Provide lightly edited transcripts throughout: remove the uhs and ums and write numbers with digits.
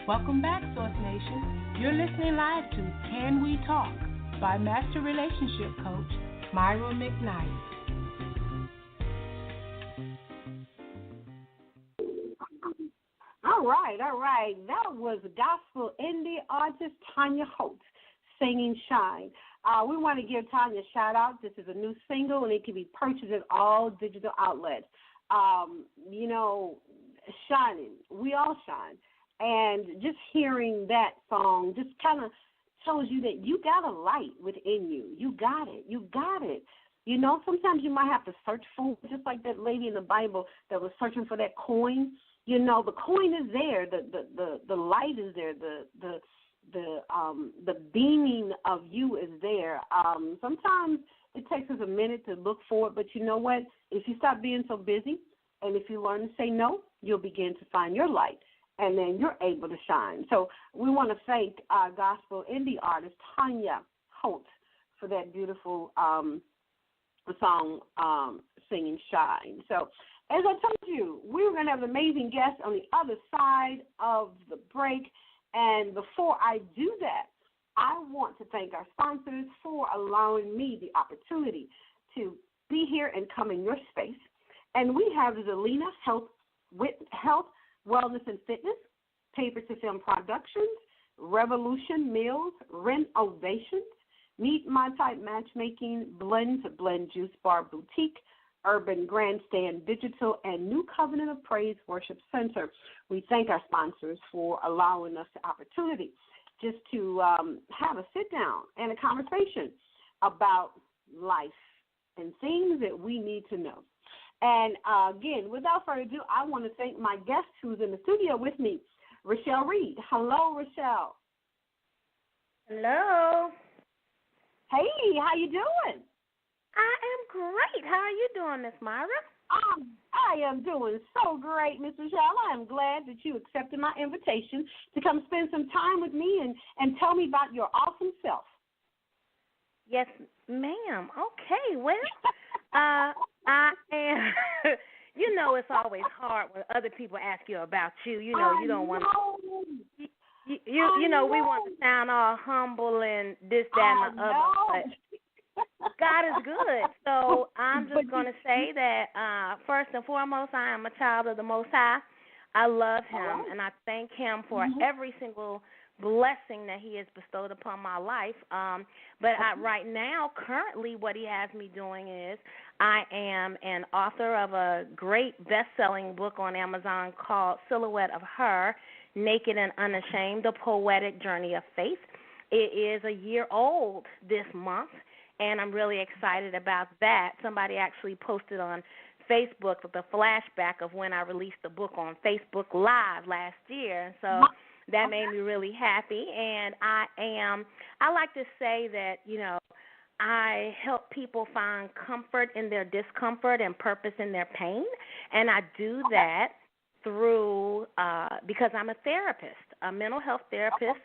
Welcome back, Source Nation. You're listening live to Can We Talk by Master Relationship Coach Myra McKnight. All right. That was gospel indie artist Tanya Holtz singing Shine. We want to give Tanya a shout out. This is a new single, and it can be purchased at all digital outlets. Shining, we all shine. And just hearing that song just kind of tells you that you got a light within you. You got it. You know, sometimes you might have to search for it, just like that lady in the Bible that was searching for that coin. You know, the coin is there, the light is there, the beaming of you is there. Sometimes it takes us a minute to look for it, but you know what? If you stop being so busy and if you learn to say no, you'll begin to find your light, and then you're able to shine. So we want to thank our gospel indie artist Tanya Holtz for that beautiful song, singing Shine. So as I told you, we were going to have an amazing guest on the other side of the break. And before I do that, I want to thank our sponsors for allowing me the opportunity to be here and come in your space. And we have Zelina Health, Wellness and Fitness, Paper to Film Productions, Revolution Meals, Renovations, Meet My Type Matchmaking, Blend to Blend Juice Bar Boutique, Urban Grandstand Digital, and New Covenant of Praise Worship Center. We thank our sponsors for allowing us the opportunity just to have a sit-down and a conversation about life and things that we need to know. And, again, without further ado, I want to thank my guest who's in the studio with me, Richale Reed. Hello, Richale. Hello. Hey, how you doing? I am great. How are you doing, Miss Myra? I am doing so great, Miss Richale. I am glad that you accepted my invitation to come spend some time with me and tell me about your awesome self. Yes, ma'am. Okay, well, I am. You know, it's always hard when other people ask you about you. You know, you don't want to. You know, we want to sound all humble and this, that, and the other, but God is good. So I'm just going to say that first and foremost, I am a child of the Most High. I love Him, and I thank Him for every single blessing that He has bestowed upon my life. Right now, currently, what He has me doing is I am an author of a great best-selling book on Amazon called Silhouette of Her, Naked and Unashamed, A Poetic Journey of Faith. It is a year old this month, and I'm really excited about that. Somebody actually posted on Facebook with a flashback of when I released the book on Facebook Live last year. So that made me really happy. And I like to say that, you know, I help people find comfort in their discomfort and purpose in their pain. And I do that through, because I'm a therapist, a mental health therapist,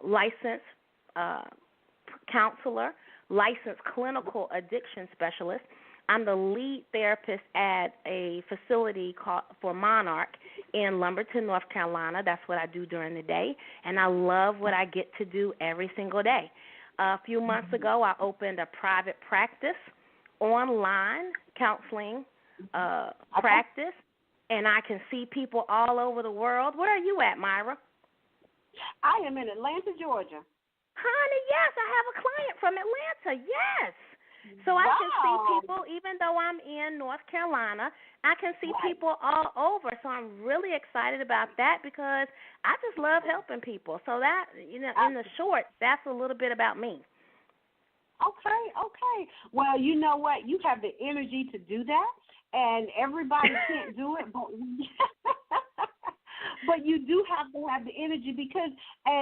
licensed counselor, licensed clinical addiction specialist. I'm the lead therapist at a facility for Monarch in Lumberton, North Carolina. That's what I do during the day, and I love what I get to do every single day. A few months ago, I opened a private practice, online counseling practice, and I can see people all over the world. Where are you at, Myra? I am in Atlanta, Georgia. Honey, yes, I have a client from Atlanta, yes. So I can see people, even though I'm in North Carolina, I can see people all over. So I'm really excited about that because I just love helping people. So that, you know, in the short, that's a little bit about me. Okay. Well, you know what? You have the energy to do that, and everybody can't do it, but you do have to have the energy because,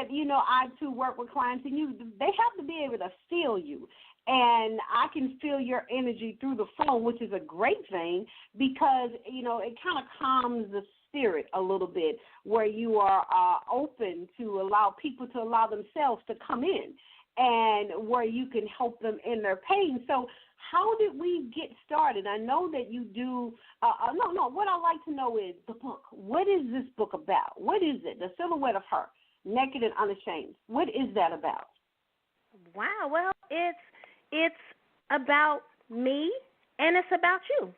you know, I, too, work with clients, and they have to be able to feel you. And I can feel your energy through the phone, which is a great thing because, you know, it kind of calms the spirit a little bit where you are open to allow people to allow themselves to come in and where you can help them in their pain. So how did we get started? I know that you do what I like to know is the book. What is this book about? What is is it? The silhouette of her, naked and unashamed. What is that about? Wow. Well, it's about me and it's about you.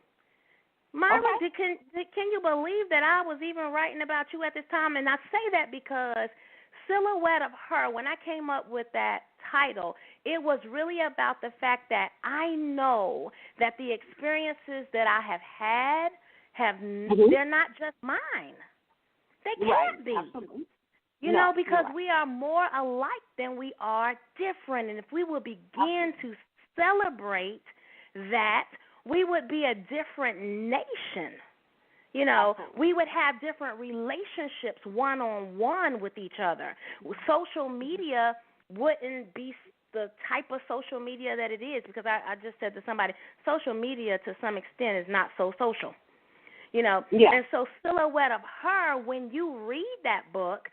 Myra, okay. can you believe that I was even writing about you at this time? And I say that because Silhouette of Her, when I came up with that title, it was really about the fact that I know that the experiences that I have had they're not just mine. They can't be. Absolutely. You know, because we are more alike than we are different. And if we would begin to celebrate that, we would be a different nation. You know, we would have different relationships one-on-one with each other. Social media wouldn't be the type of social media that it is, because I just said to somebody, social media to some extent is not so social. You know, and so Silhouette of Her, when you read that book,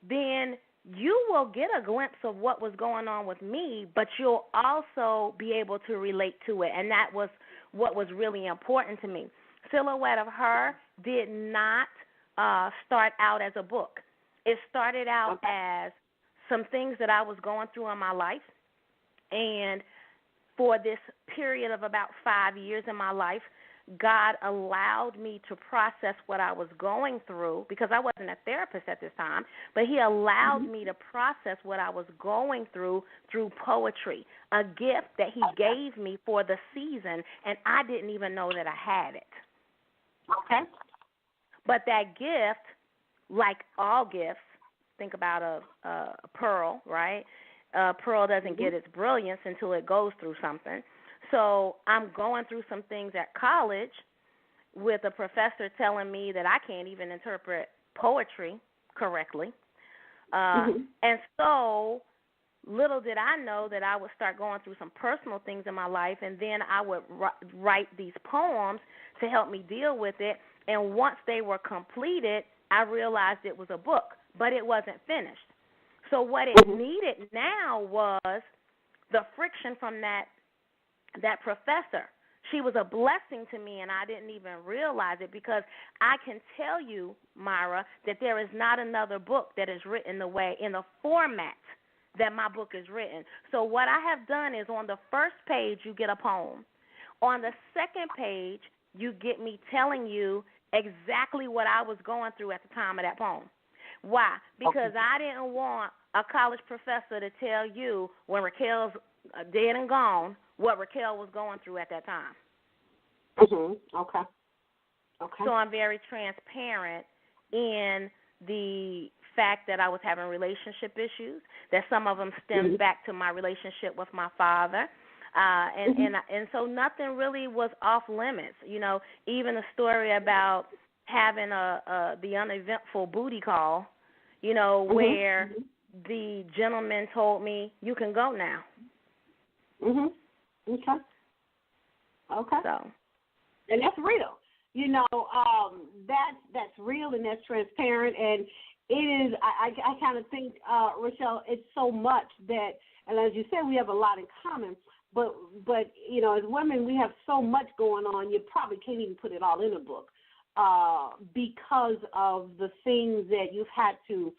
then you will get a glimpse of what was going on with me, but you'll also be able to relate to it, and that was what was really important to me. Silhouette of Her did not start out as a book. It started out as some things that I was going through in my life, and for this period of about 5 years in my life, God allowed me to process what I was going through, because I wasn't a therapist at this time, but he allowed me to process what I was going through poetry, a gift that he gave me for the season, and I didn't even know that I had it. Okay. But that gift, like all gifts, think about a pearl, right? A pearl doesn't get its brilliance until it goes through something. So I'm going through some things at college with a professor telling me that I can't even interpret poetry correctly. And so little did I know that I would start going through some personal things in my life, and then I would write these poems to help me deal with it. And once they were completed, I realized it was a book, but it wasn't finished. So what it needed now was the friction from that professor. She was a blessing to me, and I didn't even realize it, because I can tell you, Myra, that there is not another book that is written in the format that my book is written. So what I have done is, on the first page, you get a poem. On the second page, you get me telling you exactly what I was going through at the time of that poem. Why? Because I didn't want a college professor to tell you, when Raquel's dead and gone, what Raquel was going through at that time. Okay. So I'm very transparent in the fact that I was having relationship issues, that some of them stemmed back to my relationship with my father. And so nothing really was off limits. You know, even a story about having the uneventful booty call, you know, where the gentleman told me, you can go now. Okay. So. And that's real. You know, that's real and that's transparent. And it is, I kind of think, Richelle, it's so much that, and as you said, we have a lot in common. But you know, as women, we have so much going on, you probably can't even put it all in a book because of the things that you've had to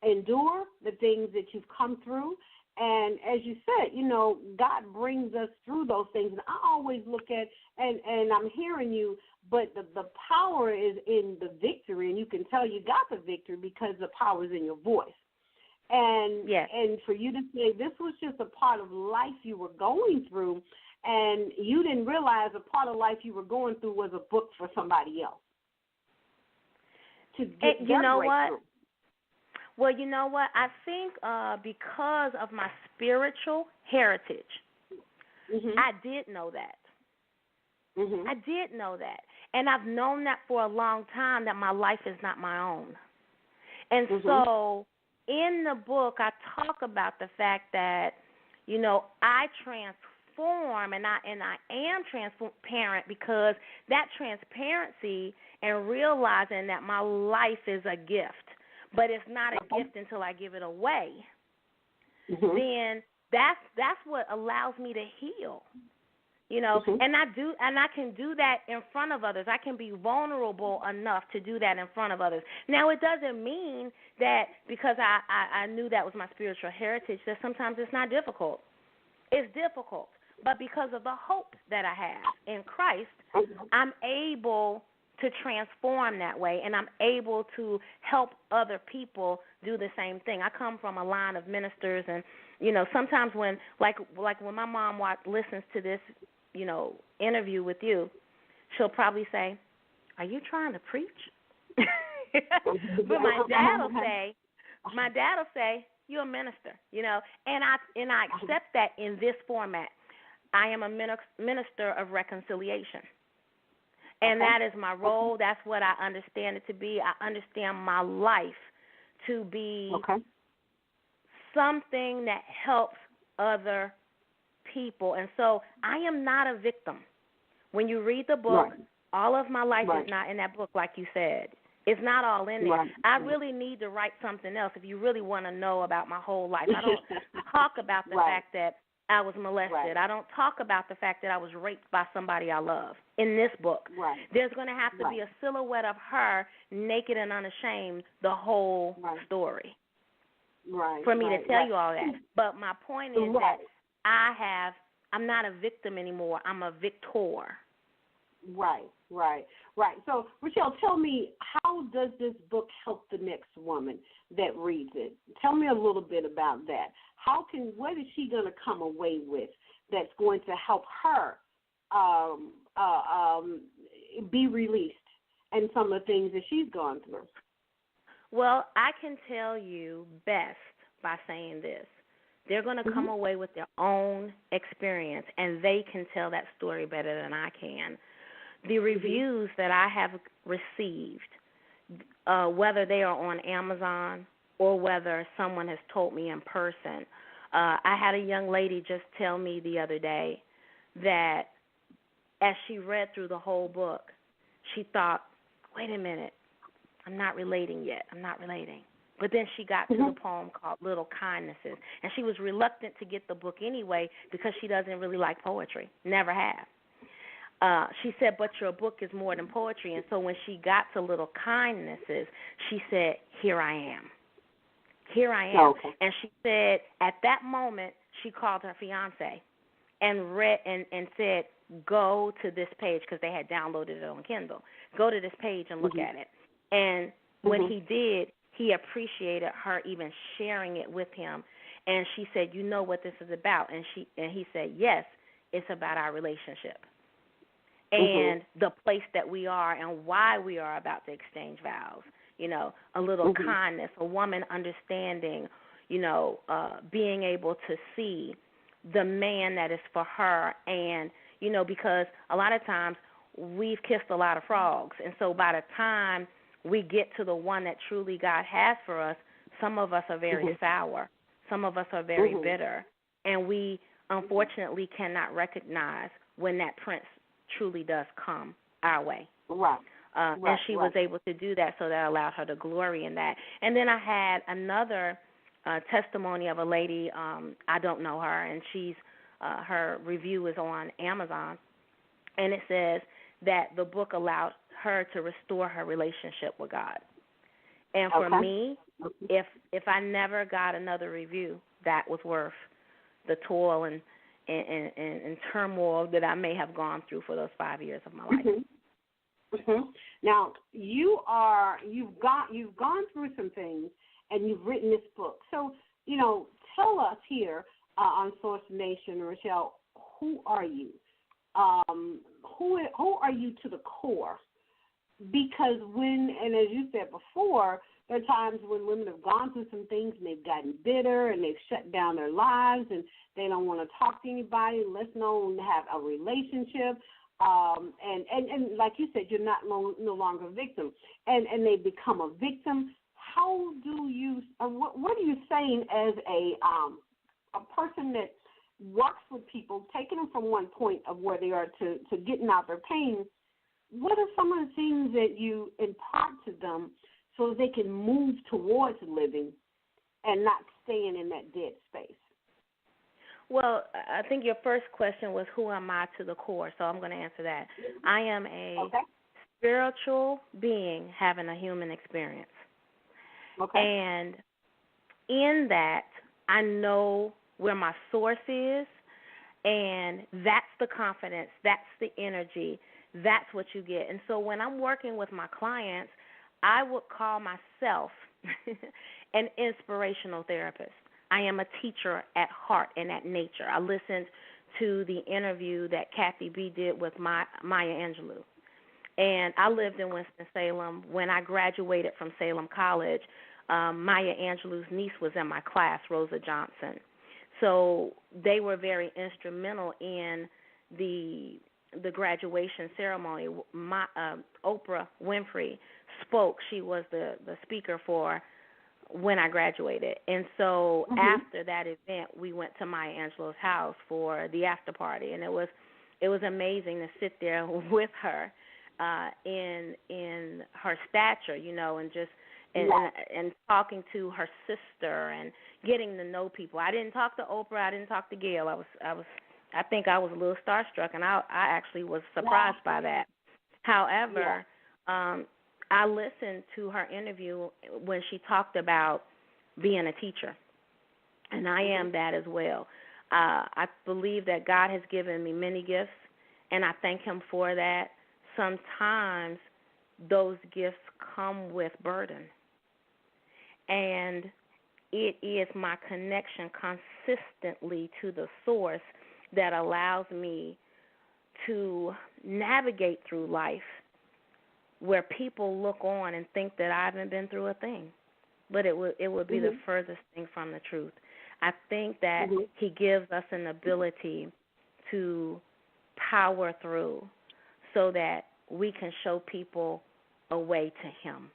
endure, the things that you've come through. And as you said, you know, God brings us through those things. And I always look at, and I'm hearing you, but the power is in the victory. And you can tell you got the victory because the power is in your voice. And and for you to say this was just a part of life you were going through, and you didn't realize a part of life you were going through was a book for somebody else. To get you know what? Through. Well, you know what? I think because of my spiritual heritage, I did know that. I did know that. And I've known that for a long time, that my life is not my own. And so in the book, I talk about the fact that, you know, I transform, and I am transparent, because that transparency and realizing that my life is a gift, but it's not a gift until I give it away, then that's what allows me to heal. You know, and I can do that in front of others. I can be vulnerable enough to do that in front of others. Now, it doesn't mean that because I knew that was my spiritual heritage that sometimes it's not difficult. It's difficult, but because of the hope that I have in Christ, I'm able to transform that way, and I'm able to help other people do the same thing. I come from a line of ministers, and you know, sometimes when like when my mom listens to this, you know, interview with you, she'll probably say, "Are you trying to preach?" But my dad will say, "You're a minister," you know, and I accept that in this format. I am a minister of reconciliation, and that is my role. That's what I understand it to be. I understand my life to be something that helps other people, and so I am not a victim. When you read the book, all of my life is not in that book, like you said. It's not all in there. I really need to write something else if you really want to know about my whole life. I don't talk about the fact that I was molested. I don't talk about the fact that I was raped by somebody I love in this book. There's going to have to be a silhouette of her naked and unashamed the whole story for me to tell you all that. But my point is that I'm not a victim anymore. I'm a victor. Right. So, Richale, tell me, how does this book help the next woman that reads it? Tell me a little bit about that. What is she going to come away with that's going to help her be released and some of the things that she's gone through? Well, I can tell you best by saying this. They're going to come away with their own experience, and they can tell that story better than I can. The reviews that I have received, whether they are on Amazon or whether someone has told me in person, I had a young lady just tell me the other day that as she read through the whole book, she thought, wait a minute, I'm not relating yet. But then she got to the poem called Little Kindnesses, and she was reluctant to get the book anyway because she doesn't really like poetry, never have. She said, but your book is more than poetry. And so when she got to Little Kindnesses, she said, here I am. Okay. And she said at that moment she called her fiance and read and said, go to this page, because they had downloaded it on Kindle. Go to this page and look at it. And when he did, he appreciated her even sharing it with him. And she said, you know what this is about? And he said, yes, it's about our relationship and the place that we are and why we are about to exchange vows. You know, a little kindness, a woman understanding, you know, being able to see the man that is for her. And, you know, because a lot of times we've kissed a lot of frogs. And so by the time we get to the one that truly God has for us, some of us are very sour. Some of us are very bitter. And we unfortunately cannot recognize when that prince truly does come our way. And she was able to do that, so that allowed her to glory in that. And then I had another testimony of a lady, I don't know her, and she's her review is on Amazon, and it says that the book allowed her to restore her relationship with God. And for me, if I never got another review, that was worth the toil and turmoil that I may have gone through for those 5 years of my life. Now you've gone through some things, and you've written this book. So, you know, tell us here on Source Nation, Richale, who are you? Who are you to the core? Because and as you said before, there are times when women have gone through some things and they've gotten bitter and they've shut down their lives and they don't want to talk to anybody, let alone have a relationship. And like you said, you're no longer a victim. And they become a victim. How do you, what are you saying as a person that works with people, taking them from one point of where they are to getting out their pain? What are some of the things that you impart to them so they can move towards living and not staying in that dead space? Well, I think your first question was, who am I to the core? So I'm going to answer that. I am a spiritual being having a human experience. Okay. And in that, I know where my source is, and that's the confidence, that's the energy, that's what you get. And so when I'm working with my clients, I would call myself an inspirational therapist. I am a teacher at heart and at nature. I listened to the interview that Kathy B. did with Maya Angelou. And I lived in Winston-Salem. When I graduated from Salem College, Maya Angelou's niece was in my class, Rosa Johnson. So they were very instrumental in the graduation ceremony. Oprah Winfrey spoke. She was the speaker for when I graduated. And so after that event, we went to Maya Angelou's house for the after party, and it was amazing to sit there with her in her stature, you know, and just and talking to her sister and getting to know people. I didn't talk to Oprah. I didn't talk to Gail. I think I was a little starstruck, and I actually was surprised by that. However, I listened to her interview when she talked about being a teacher, and I am that as well. I believe that God has given me many gifts, and I thank Him for that. Sometimes those gifts come with burden, and it is my connection consistently to the source that allows me to navigate through life where people look on and think that I haven't been through a thing. But it would be the furthest thing from the truth. I think that He gives us an ability to power through so that we can show people a way to Him.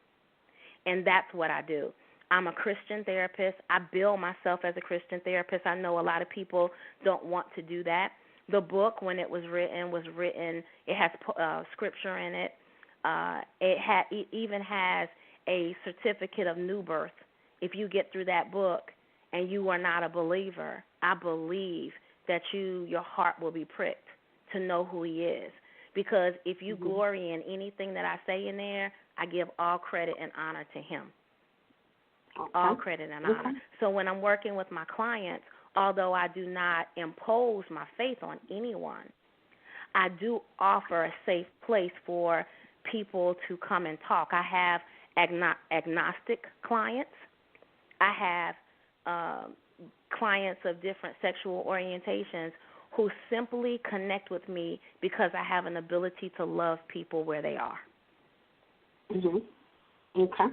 And that's what I do. I'm a Christian therapist. I bill myself as a Christian therapist. I know a lot of people don't want to do that. The book, when it was written, it has scripture in it. It even has a certificate of new birth. If you get through that book and you are not a believer, I believe that your heart will be pricked to know who He is. Because if you glory in anything that I say in there, I give all credit and honor to Him. All credit and honor. So when I'm working with my clients, although I do not impose my faith on anyone, I do offer a safe place for people to come and talk. I have agnostic clients. I have clients of different sexual orientations who simply connect with me because I have an ability to love people where they are. Okay.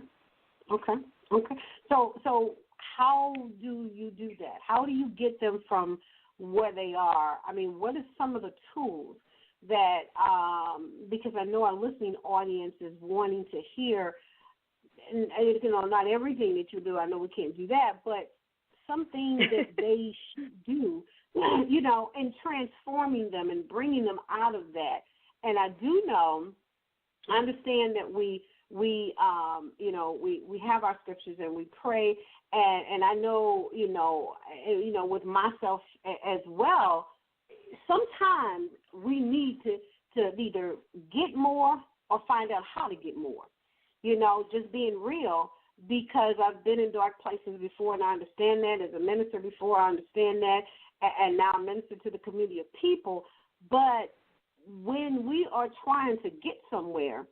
So how do you do that? How do you get them from where they are? I mean, what are some of the tools that, because I know our listening audience is wanting to hear, and, you know, not everything that you do, I know we can't do that, but some things that they should do, you know, in transforming them and bringing them out of that. And I do know, I understand that we have our scriptures and we pray, and I know, you know, with myself as well, sometimes we need to either get more or find out how to get more. You know, just being real, because I've been in dark places before, and I understand that. As a minister before, I understand that, and now I minister to the community of people. But when we are trying to get somewhere,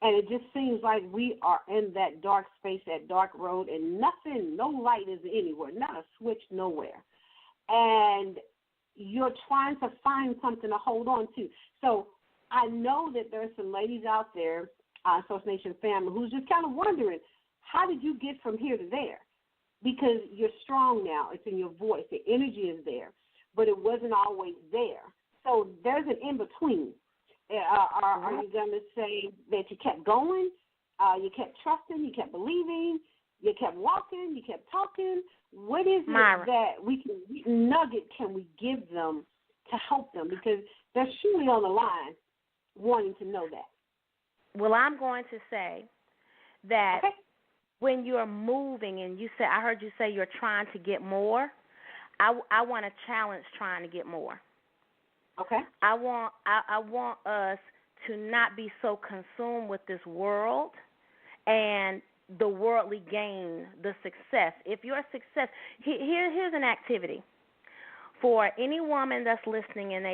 and it just seems like we are in that dark space, that dark road, and nothing, no light is anywhere, not a switch nowhere. And you're trying to find something to hold on to. So I know that there are some ladies out there, Source Nation family, who's just kind of wondering, how did you get from here to there? Because you're strong now. It's in your voice. The energy is there, but it wasn't always there. So there's an in-between. Are you going to say that you kept going, you kept trusting, you kept believing, you kept walking, you kept talking? What is it that nugget can we give them to help them? Because they're surely on the line wanting to know that. Well, I'm going to say that when you're moving and I heard you say you're trying to get more, I want to challenge trying to get more. Okay. I want us to not be so consumed with this world and the worldly gain, the success. If your success, here's an activity for any woman that's listening and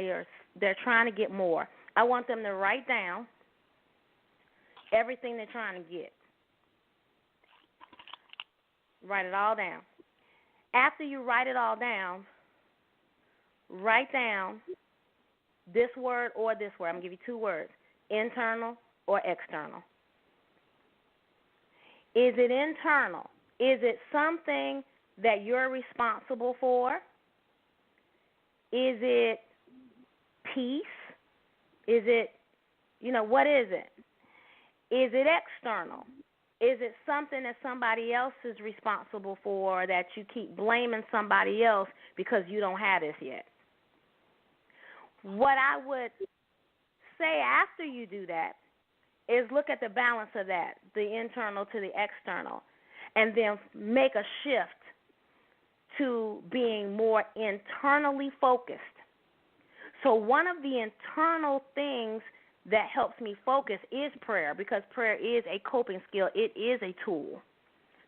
they're trying to get more. I want them to write down everything they're trying to get. Write it all down. After you write it all down, write down this word or this word. I'm going to give you two words, internal or external. Is it internal? Is it something that you're responsible for? Is it peace? Is it, what is it? Is it external? Is it something that somebody else is responsible for, that you keep blaming somebody else because you don't have this yet? What I would say after you do that is look at the balance of that, the internal to the external, and then make a shift to being more internally focused. So one of the internal things that helps me focus is prayer, because prayer is a coping skill. It is a tool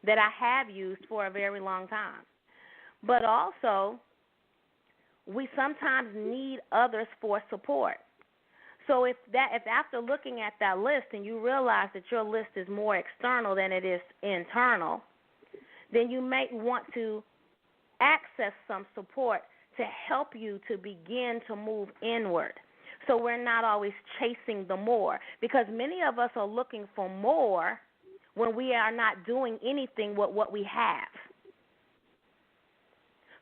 that I have used for a very long time. But also, we sometimes need others for support. So if after looking at that list and you realize that your list is more external than it is internal, then you may want to access some support to help you to begin to move inward. So we're not always chasing the more, because many of us are looking for more when we are not doing anything with what we have.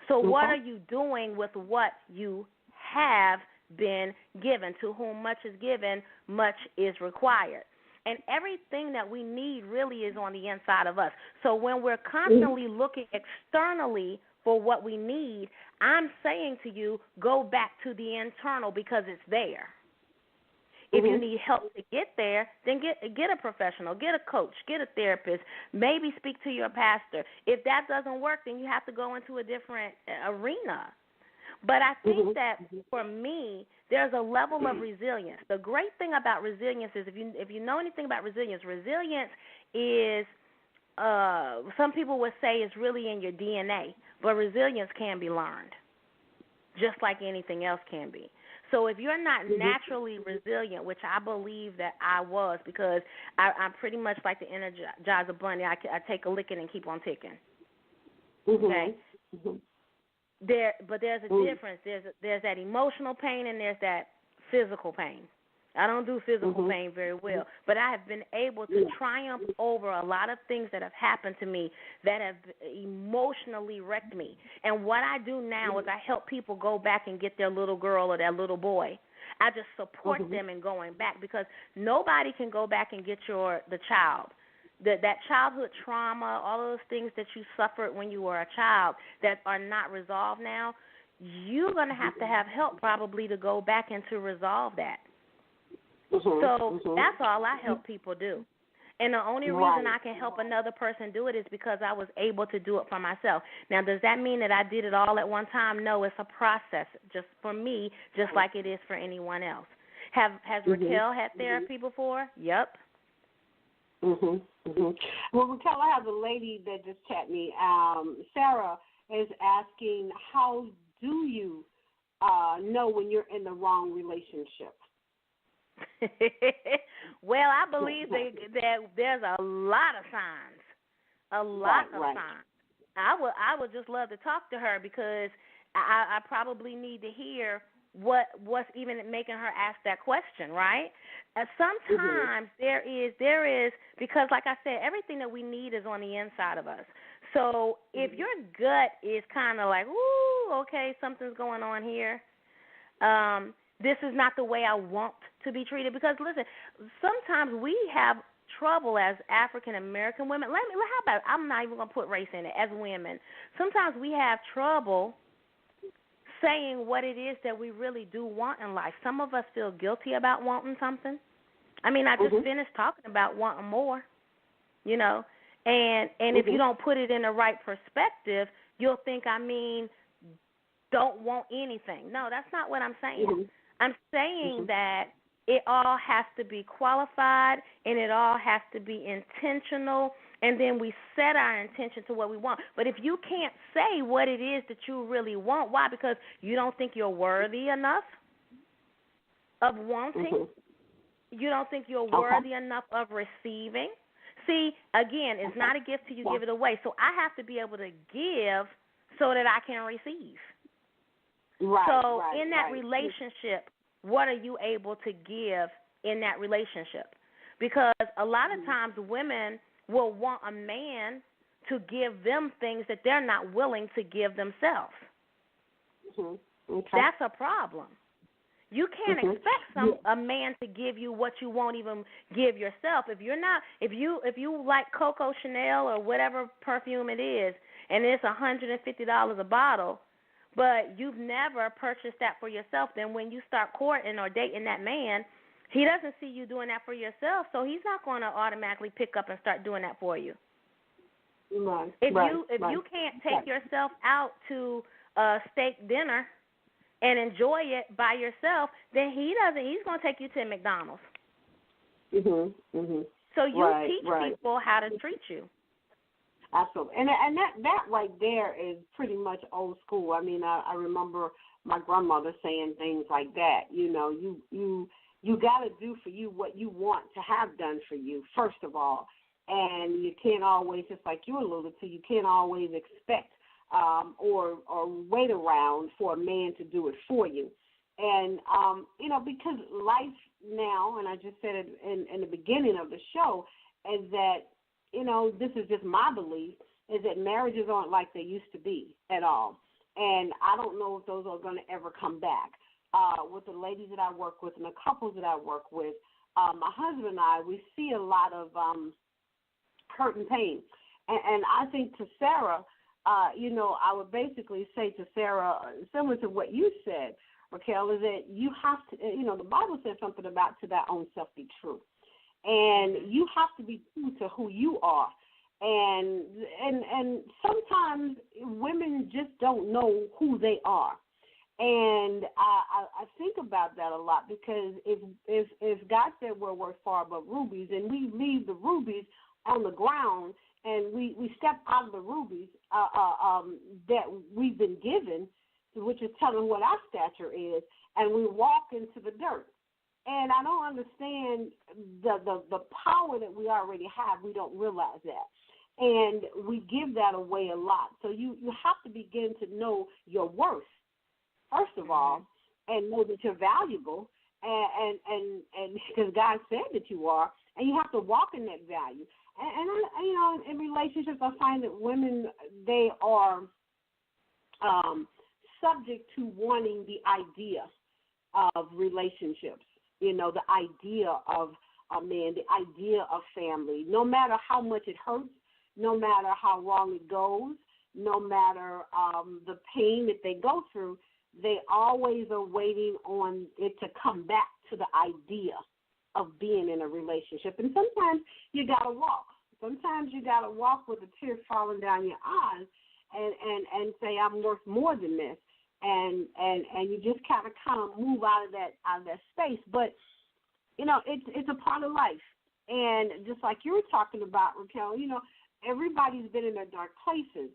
So what are you doing with what you have been given? To whom much is given, much is required. And everything that we need really is on the inside of us. So when we're constantly looking externally for what we need, I'm saying to you, go back to the internal, because it's there. If you need help to get there, then get a professional, get a coach, get a therapist, maybe speak to your pastor. If that doesn't work, then you have to go into a different arena. But I think that for me, there's a level of resilience. The great thing about resilience is, if you know anything about resilience is some people would say it's really in your DNA, but resilience can be learned, just like anything else can be. So if you're not naturally resilient, which I believe that I was, because I'm pretty much like the Energizer Bunny. I take a licking and keep on ticking. Okay? But there's a difference. There's that emotional pain and there's that physical pain. I don't do physical pain very well, but I have been able to triumph over a lot of things that have happened to me that have emotionally wrecked me. And what I do now is I help people go back and get their little girl or their little boy. I just support them in going back, because nobody can go back and get the child. That childhood trauma, all of those things that you suffered when you were a child that are not resolved now, you're going to have help probably to go back and to resolve that. So that's all I help people do. And the only reason I can help another person do it is because I was able to do it for myself. Now, does that mean that I did it all at one time? No, it's a process, just for me, just like it is for anyone else. Has Raquel had therapy before? Yep. Well, Raquel, I have a lady that just chatted me. Sarah is asking, how do you know when you're in the wrong relationship? Well, I believe that there's a lot of signs, signs. I would just love to talk to her, because I probably need to hear what's even making her ask that question, right? Sometimes there is, because like I said, everything that we need is on the inside of us. So if your gut is kind of like, ooh, okay, something's going on here, this is not the way I want to be treated. Because, listen, sometimes we have trouble as African-American women. How about, I'm not even going to put race in it, as women. Sometimes we have trouble saying what it is that we really do want in life. Some of us feel guilty about wanting something. I mean, I just finished talking about wanting more, and if you don't put it in the right perspective, you'll think, don't want anything. No, that's not what I'm saying. Mm-hmm. I'm saying that it all has to be qualified and it all has to be intentional, and then we set our intention to what we want. But if you can't say what it is that you really want, why? Because you don't think you're worthy enough of wanting? You don't think you're worthy enough of receiving? See, again, it's not a gift till you give it away. So I have to be able to give so that I can receive. In that relationship, what are you able to give in that relationship? Because a lot of times women will want a man to give them things that they're not willing to give themselves. That's a problem. You can't expect a man to give you what you won't even give yourself. If you like Coco Chanel or whatever perfume it is, and it's $150 a bottle, but you've never purchased that for yourself, then when you start courting or dating that man, he doesn't see you doing that for yourself, so he's not going to automatically pick up and start doing that for you. If you can't take yourself out to a steak dinner and enjoy it by yourself, then he's going to take you to McDonald's. So you teach people how to treat you. Absolutely, and that right there is pretty much old school. I mean, I remember my grandmother saying things like that. You know, you got to do for you what you want to have done for you, first of all, and you can't always, just like you alluded to, you can't always expect or wait around for a man to do it for you. And, you know, because life now, and I just said it in the beginning of the show, is that, you know, this is just my belief, is that marriages aren't like they used to be at all. And I don't know if those are going to ever come back. With the ladies that I work with and the couples that I work with, my husband and I, we see a lot of hurt and pain. And I think to Sarah, you know, I would basically say to Sarah, similar to what you said, Raquel, is that you have to, you know, the Bible says something about to thy own self be true. And you have to be true to who you are. And sometimes women just don't know who they are. And I think about that a lot, because if God said we're worth far above rubies, and we leave the rubies on the ground and we step out of the rubies that we've been given, which is telling what our stature is, and we walk into the dirt. And I don't understand the power that we already have. We don't realize that. And we give that away a lot. So you have to begin to know your worth, first of all, and know that you're valuable, and because God said that you are, and you have to walk in that value. And you know, in relationships, I find that women, they are subject to wanting the idea of relationships. You know, the idea of a man, the idea of family, no matter how much it hurts, no matter how wrong it goes, no matter the pain that they go through, they always are waiting on it to come back to the idea of being in a relationship. And sometimes you got to walk. Sometimes you got to walk with a tear falling down your eyes and say, I'm worth more than this. And you just kind of move out of that space. But, you know, it's a part of life. And just like you were talking about, Raquel, you know, everybody's been in their dark places.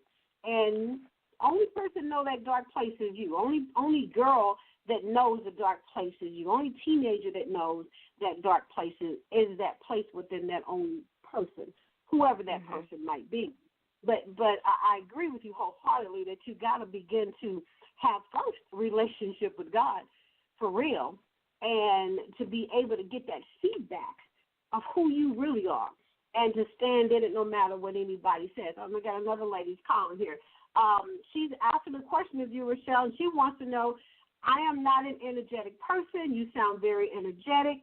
And only person know that dark place is you. Only girl that knows the dark place is you. Only teenager that knows that dark place is that place within that own person, whoever that person might be. But I agree with you wholeheartedly that you got to begin to have first a relationship with God for real, and to be able to get that feedback of who you really are, and to stand in it no matter what anybody says. Oh, we got another lady's calling here. She's asking a question of you, Richale, and she wants to know, I am not an energetic person. You sound very energetic.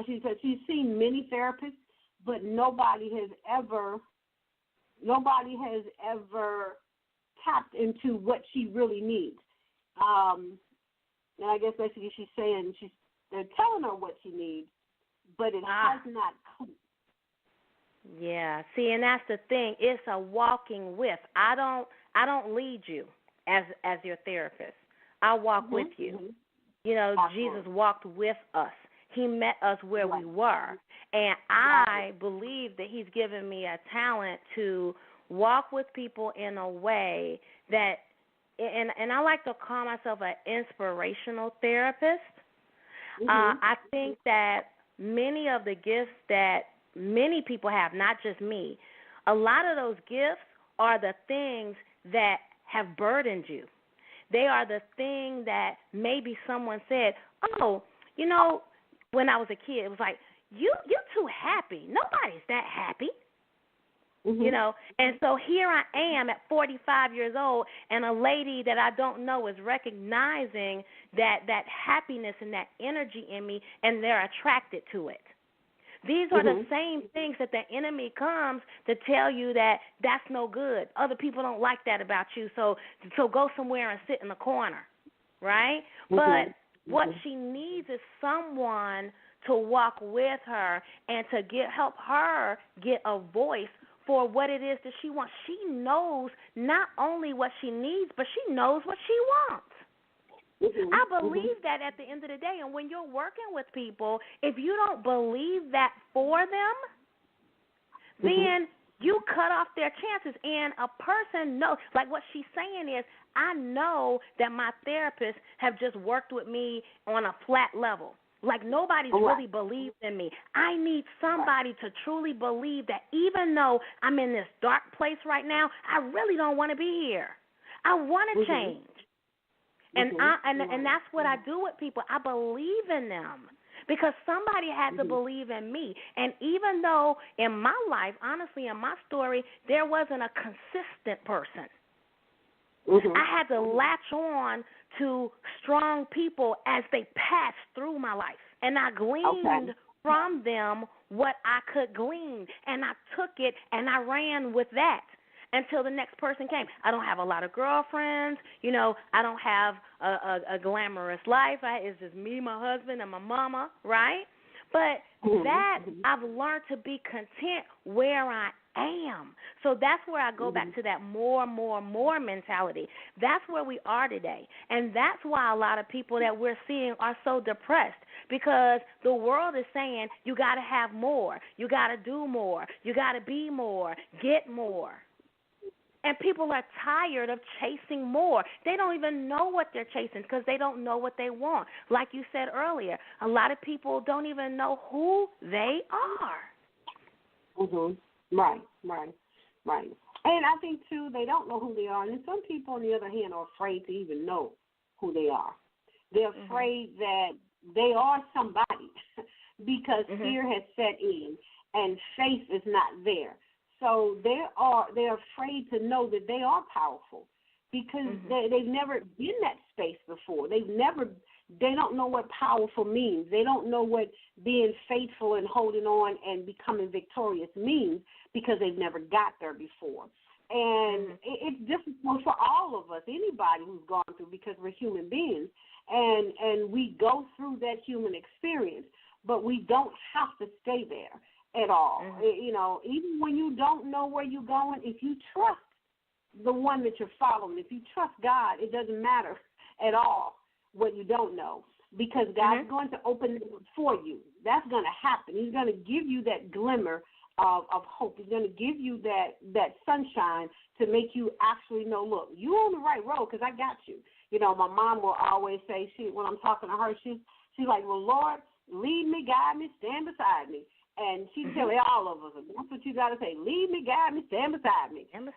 She said she's seen many therapists, but nobody has ever tapped into what she really needs. And I guess basically she's saying they're telling her what she needs, but it has not come. Yeah. See, and that's the thing. It's a walking with. I don't lead you as your therapist. I walk with you. Mm-hmm. You know, Jesus walked with us. He met us where we were. And I believe that he's given me a talent to walk with people in a way that, and I like to call myself an inspirational therapist. I think that many of the gifts that many people have, not just me, a lot of those gifts are the things that have burdened you. They are the thing that maybe someone said, oh, you know, when I was a kid, it was like, you're too happy. Nobody's that happy. You know, and so here I am at 45 years old, and a lady that I don't know is recognizing that happiness and that energy in me, and they're attracted to it. These are the same things that the enemy comes to tell you that that's no good. Other people don't like that about you, so go somewhere and sit in the corner, right? But what she needs is someone to walk with her and to help her get a voice for what it is that she wants. She knows not only what she needs, but she knows what she wants. I believe that at the end of the day. And when you're working with people, if you don't believe that for them, then you cut off their chances. And a person knows, like what she's saying is, I know that my therapists have just worked with me on a flat level. Like nobody's really believed in me. I need somebody to truly believe that even though I'm in this dark place right now, I really don't want to be here. I want to change. And and that's what I do with people. I believe in them because somebody had to believe in me. And even though in my life, honestly, in my story, there wasn't a consistent person. I had to latch on to strong people as they passed through my life. And I gleaned from them what I could glean. And I took it and I ran with that until the next person came. I don't have a lot of girlfriends. You know, I don't have a glamorous life. It's just me, my husband, and my mama, right? But that I've learned to be content where I am. So that's where I go back to that more mentality. That's where we are today. And that's why a lot of people that we're seeing are so depressed, because the world is saying you got to have more, you got to do more, you got to be more, get more. And people are tired of chasing more. They don't even know what they're chasing because they don't know what they want. Like you said earlier, a lot of people don't even know who they are. Right. And I think, too, they don't know who they are. And some people, on the other hand, are afraid to even know who they are. They're afraid that they are somebody because fear has set in and faith is not there. So they're afraid to know that they are powerful because they've never been that space before. They don't know what powerful means. They don't know what being faithful and holding on and becoming victorious means because they've never got there before. And it's difficult for all of us, anybody who's gone through, because we're human beings, and we go through that human experience, but we don't have to stay there at all. You know, even when you don't know where you're going, if you trust the one that you're following, if you trust God, it doesn't matter at all what you don't know, because God's going to open it for you. That's going to happen. He's going to give you that glimmer of hope. He's going to give you that sunshine to make you actually know, look, you're on the right road because I got you. You know, my mom will always say, when I'm talking to her, she's like, well, Lord, lead me, guide me, stand beside me. And she tell all of us, that's what you got to say, lead me, guide me, stand beside me. And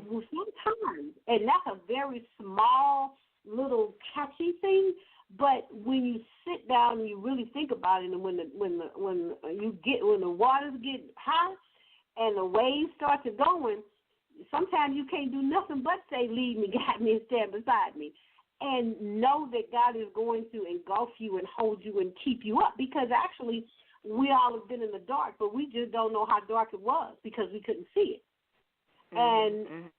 sometimes, and that's a very small, little catchy thing, but when you sit down and you really think about it, and when the waters get high and the waves start to going, sometimes you can't do nothing but say, lead me, guide me, and stand beside me. And know that God is going to engulf you and hold you and keep you up, because actually we all have been in the dark, but we just don't know how dark it was because we couldn't see it. And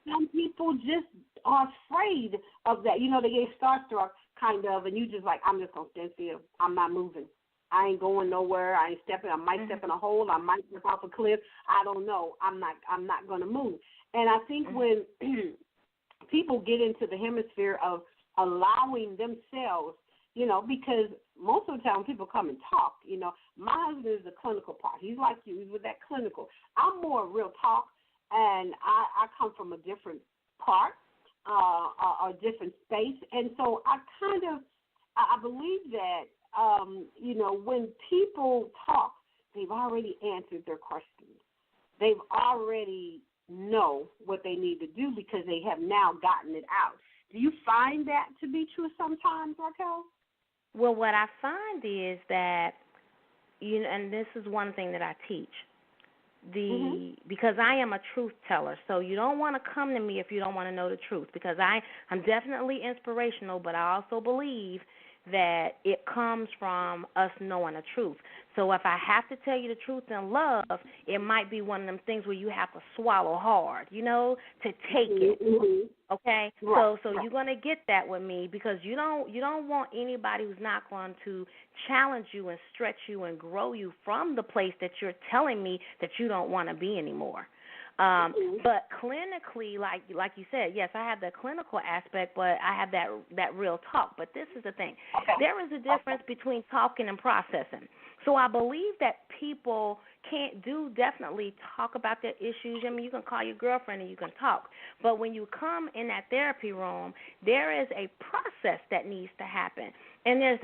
some people just are afraid of that. You know, they get starstruck kind of, and you just like, I'm just going to stand still. I'm not moving. I ain't going nowhere. I might step in a hole. I might step off a cliff. I don't know. I'm not going to move. And I think when people get into the hemisphere of allowing themselves, because most of the time people come and talk, my husband is the clinical part. He's like you. He's with that clinical. I'm more real talk, and I come from a different part, a different space. And so I believe that, when people talk, they've already answered their questions. They've already know what they need to do because they have now gotten it out. Do you find that to be true sometimes, Raquel? Well, what I find is that, and this is one thing that I teach, because I am a truth teller, so you don't want to come to me if you don't want to know the truth, because I'm definitely inspirational, but I also believe that it comes from us knowing the truth. So if I have to tell you the truth in love, it might be one of them things where you have to swallow hard, to take it. Okay? Right. So you're going to get that with me, because you don't want anybody who's not going to challenge you and stretch you and grow you from the place that you're telling me that you don't want to be anymore. But clinically, like you said, yes, I have the clinical aspect, but I have that real talk. But this is the thing. Okay. There is a difference between talking and processing. So I believe that people can't definitely talk about their issues. I mean, you can call your girlfriend and you can talk. But when you come in that therapy room, there is a process that needs to happen. And there is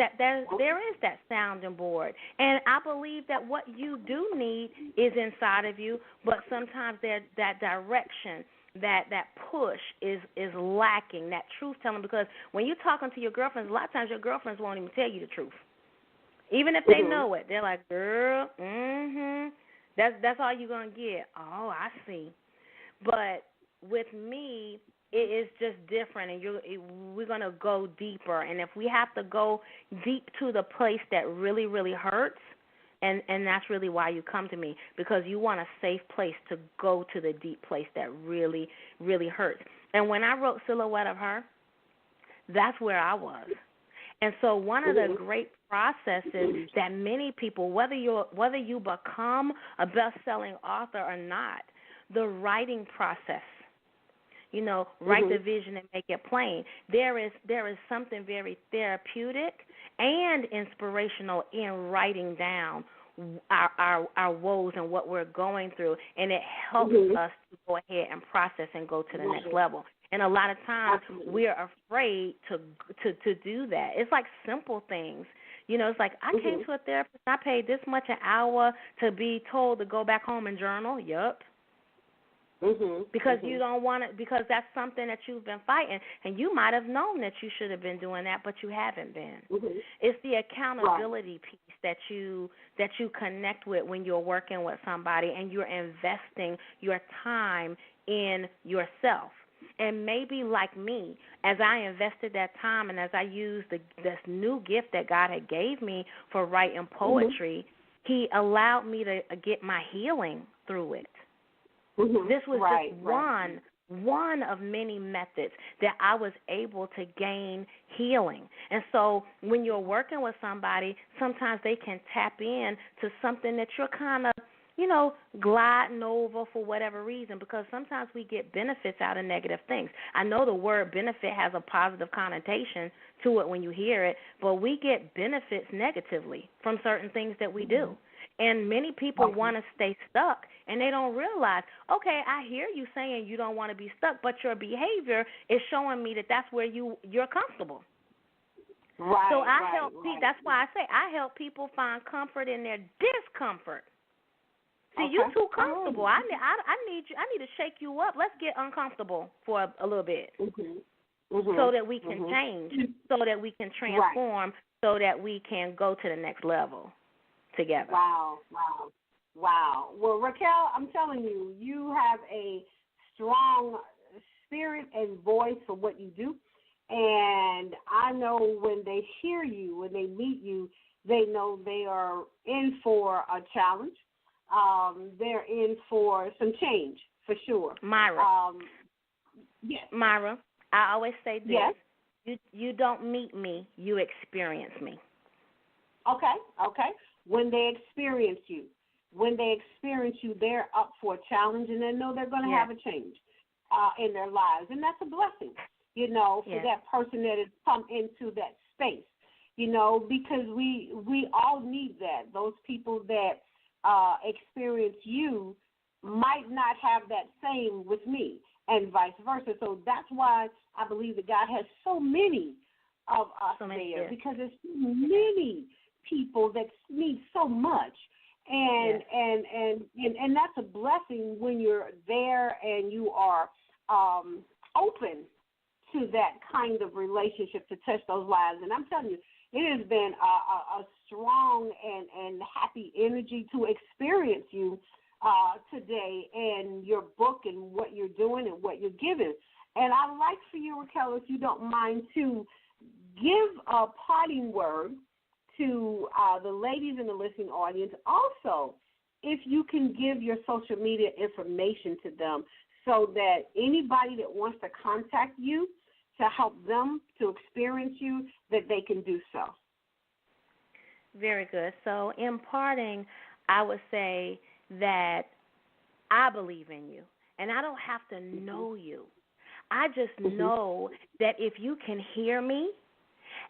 that sounding board. And I believe that what you do need is inside of you, but sometimes that direction, that push is lacking, that truth-telling, because when you're talking to your girlfriends, a lot of times your girlfriends won't even tell you the truth. Even if they know it, they're like, girl, that's all you're going to get. Oh, I see. But with me, it is just different, and we're going to go deeper. And if we have to go deep to the place that really, really hurts, and that's really why you come to me, because you want a safe place to go to the deep place that really, really hurts. And when I wrote Silhouette of Her, that's where I was. And so one of the great processes that many people, whether you become a best-selling author or not, the writing process, write the vision and make it plain. There is something very therapeutic and inspirational in writing down our woes and what we're going through, and it helps us to go ahead and process and go to the next level. And a lot of times we're afraid to do that. It's like simple things. It's like I came to a therapist, I paid this much an hour to be told to go back home and journal. Yup. Because you don't want it, because that's something that you've been fighting, and you might have known that you should have been doing that, but you haven't been. It's the accountability piece that you connect with when you're working with somebody and you're investing your time in yourself. And maybe like me, as I invested that time and as I used this new gift that God had gave me for writing poetry, He allowed me to get my healing through it. This was just one of many methods that I was able to gain healing. And so when you're working with somebody, sometimes they can tap in to something that you're kind of, gliding over for whatever reason, because sometimes we get benefits out of negative things. I know the word benefit has a positive connotation to it when you hear it, but we get benefits negatively from certain things that we do. And many people want to stay stuck, and they don't realize, okay, I hear you saying you don't want to be stuck, but your behavior is showing me that that's where you're comfortable. Right. So I help people. That's why I say I help people find comfort in their discomfort. See, you too comfortable. I need you. I need to shake you up. Let's get uncomfortable for a little bit, so that we can change, so that we can transform, so that we can go to the next level together. Wow. Well, Raquel, I'm telling you, you have a strong spirit and voice for what you do, and I know when they hear you, when they meet you, they know they are in for a challenge. They're in for some change, for sure. Myra. Yes. Myra, I always say this. Yes. You don't meet me, you experience me. Okay. When they experience you, they're up for a challenge, and they know they're going to have a change in their lives, and that's a blessing, for that person that has come into that space, because we all need that. Those people that experience you might not have that same with me, and vice versa. So that's why I believe that God has so many of us there, because there's so many people that need so much, and that's a blessing when you're there and you are open to that kind of relationship to touch those lives. And I'm telling you, it has been a strong and happy energy to experience you today and your book and what you're doing and what you're giving. And I'd like for you, Richale, if you don't mind, to give a parting word to the ladies in the listening audience. Also, if you can give your social media information to them so that anybody that wants to contact you to help them to experience you, that they can do so. Very good. So in parting, I would say that I believe in you, and I don't have to know you. I just know that if you can hear me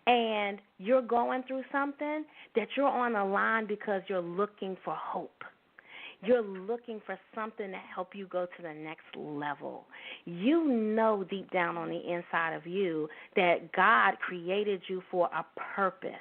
and you're going through something, that you're on the line because you're looking for hope. You're looking for something to help you go to the next level. You know deep down on the inside of you that God created you for a purpose.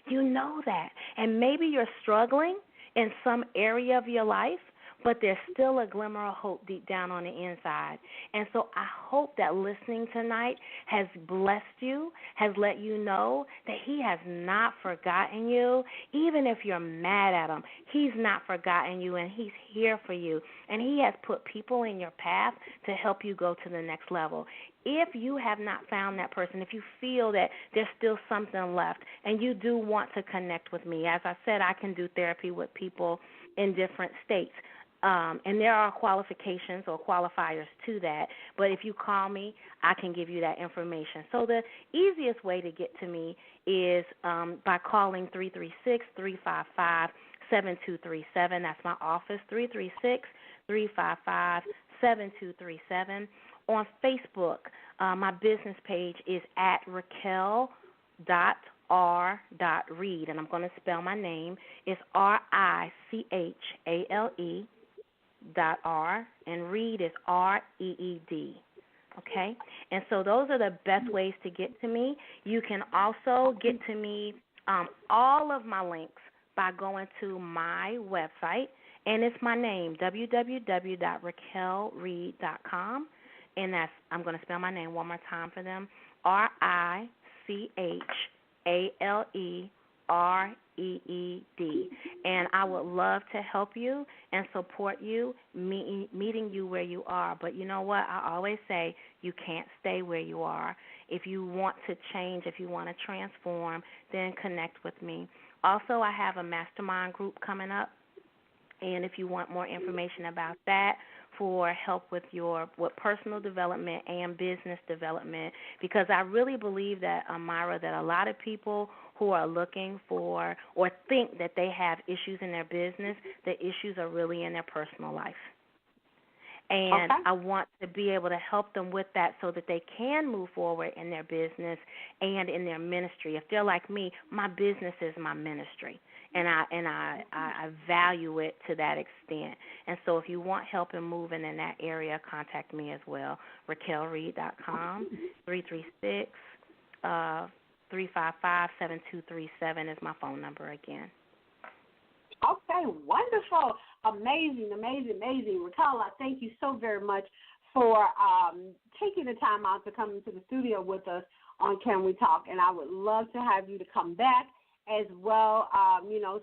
You know that. And maybe you're struggling in some area of your life, but there's still a glimmer of hope deep down on the inside. And so I hope that listening tonight has blessed you, has let you know that He has not forgotten you. Even if you're mad at Him, He's not forgotten you, and He's here for you. And He has put people in your path to help you go to the next level. If you have not found that person, if you feel that there's still something left and you do want to connect with me, as I said, I can do therapy with people in different states. And there are qualifications or qualifiers to that. But if you call me, I can give you that information. So the easiest way to get to me is by calling 336-355-7237. That's my office, 336-355-7237. On Facebook, my business page is at Richale.R.Reed, and I'm going to spell my name. It's Richale. .R, and Reed is REED, okay? And so those are the best ways to get to me. You can also get to me, all of my links, by going to my website, and it's my name, www.richale-reed.com, and that's, I'm going to spell my name one more time for them, RICHALEREED. And I would love to help you and support you, meeting you where you are. But you know what? I always say you can't stay where you are. If you want to change, if you want to transform, then connect with me. Also, I have a mastermind group coming up, and if you want more information about that, for help with personal development and business development, because I really believe that, Myra, that a lot of people who are looking for or think that they have issues in their business, the issues are really in their personal life. And I want to be able to help them with that so that they can move forward in their business and in their ministry. If they're like me, my business is my ministry, and I value it to that extent. And so if you want help in moving in that area, contact me as well. RichaleReed.com, 336-355-7237 is my phone number again. Okay, wonderful. Amazing. Richale, I thank you so very much for taking the time out to come into the studio with us on Can We Talk, and I would love to have you to come back as well,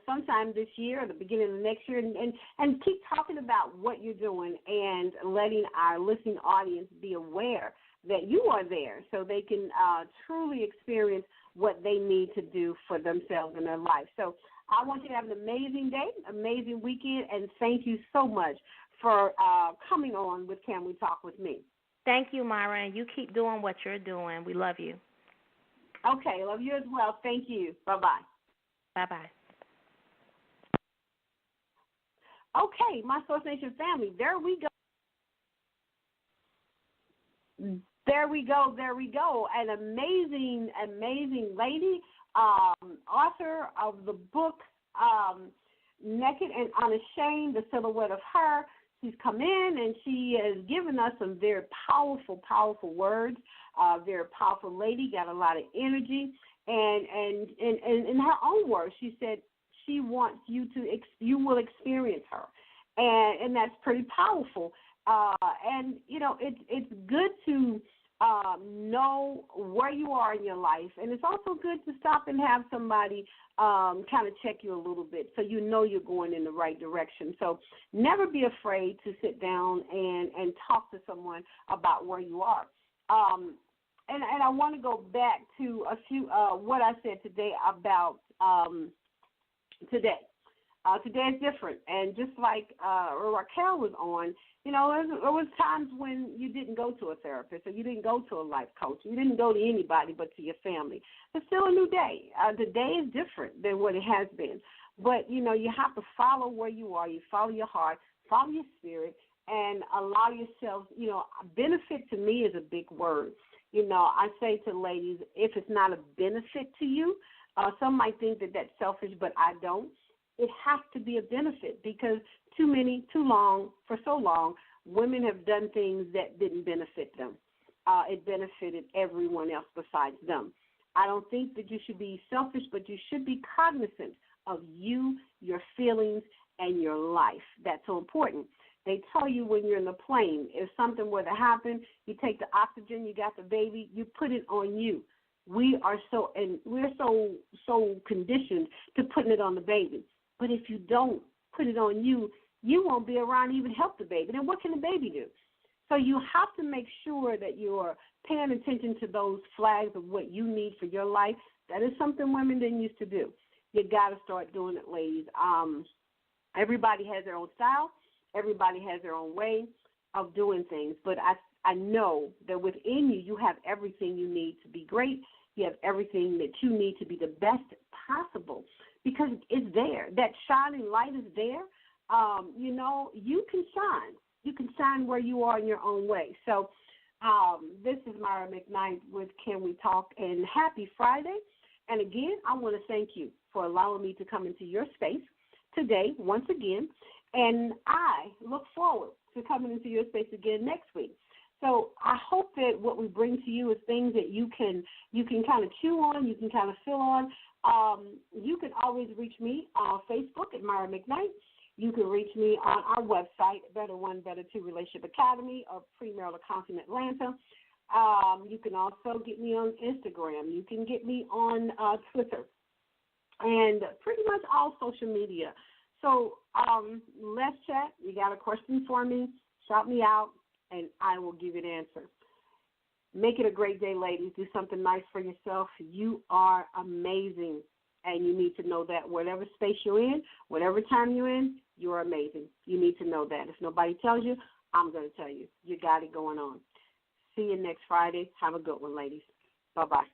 sometime this year or the beginning of next year, and keep talking about what you're doing and letting our listening audience be aware that you are there so they can truly experience what they need to do for themselves in their life. So I want you to have an amazing day, amazing weekend, and thank you so much for coming on with Can We Talk with me. Thank you, Myra, and you keep doing what you're doing. We love you. Okay, love you as well. Thank you. Bye-bye. Bye-bye. Okay, my Source Nation family, there we go. There we go. An amazing, amazing lady, author of the book Naked and Unashamed, The Silhouette of Her. She's come in and she has given us some very powerful, powerful words. Very powerful lady, got a lot of energy. And in her own words, she said she wants you to, you will experience her. And that's pretty powerful. And, you know, it's good to know where you are in your life. And it's also good to stop and have somebody kind of check you a little bit so you know you're going in the right direction. So never be afraid to sit down and talk to someone about where you are. And I want to go back to a few what I said today about today. Today is different, and just like Raquel was on, you know, there was times when you didn't go to a therapist or you didn't go to a life coach. You didn't go to anybody but to your family. It's still a new day. The day is different than what it has been. But, you know, you have to follow where you are. You follow your heart, follow your spirit, and allow yourself, you know, benefit to me is a big word. You know, I say to ladies, if it's not a benefit to you, some might think that that's selfish, but I don't. It has to be a benefit because for so long, women have done things that didn't benefit them. It benefited everyone else besides them. I don't think that you should be selfish, but you should be cognizant of you, your feelings, and your life. That's so important. They tell you when you're in the plane, if something were to happen, you take the oxygen, you got the baby, you put it on you. We're so conditioned to putting it on the baby. But if you don't put it on you, you won't be around to even help the baby. Then what can the baby do? So you have to make sure that you're paying attention to those flags of what you need for your life. That is something women didn't used to do. You got to start doing it, ladies. Everybody has their own style. Everybody has their own way of doing things. But I know that within you, you have everything you need to be great. You have everything that you need to be the best possible because it's there. That shining light is there. You know, you can shine. You can shine where you are in your own way. So this is Myra McKnight with Can We Talk, and happy Friday. And again, I want to thank you for allowing me to come into your space today once again. And I look forward to coming into your space again next week. So I hope that what we bring to you is things that you can kind of chew on, you can kind of fill on. You can always reach me on Facebook at Myra McKnight. You can reach me on our website, Better One, Better Two Relationship Academy of Premarital Counseling Atlanta. You can also get me on Instagram. You can get me on Twitter and pretty much all social media. So let's chat. You got a question for me, shout me out, and I will give you the answer. Make it a great day, ladies. Do something nice for yourself. You are amazing, and you need to know that whatever space you're in, whatever time you're in, you're amazing. You need to know that. If nobody tells you, I'm going to tell you. You got it going on. See you next Friday. Have a good one, ladies. Bye-bye.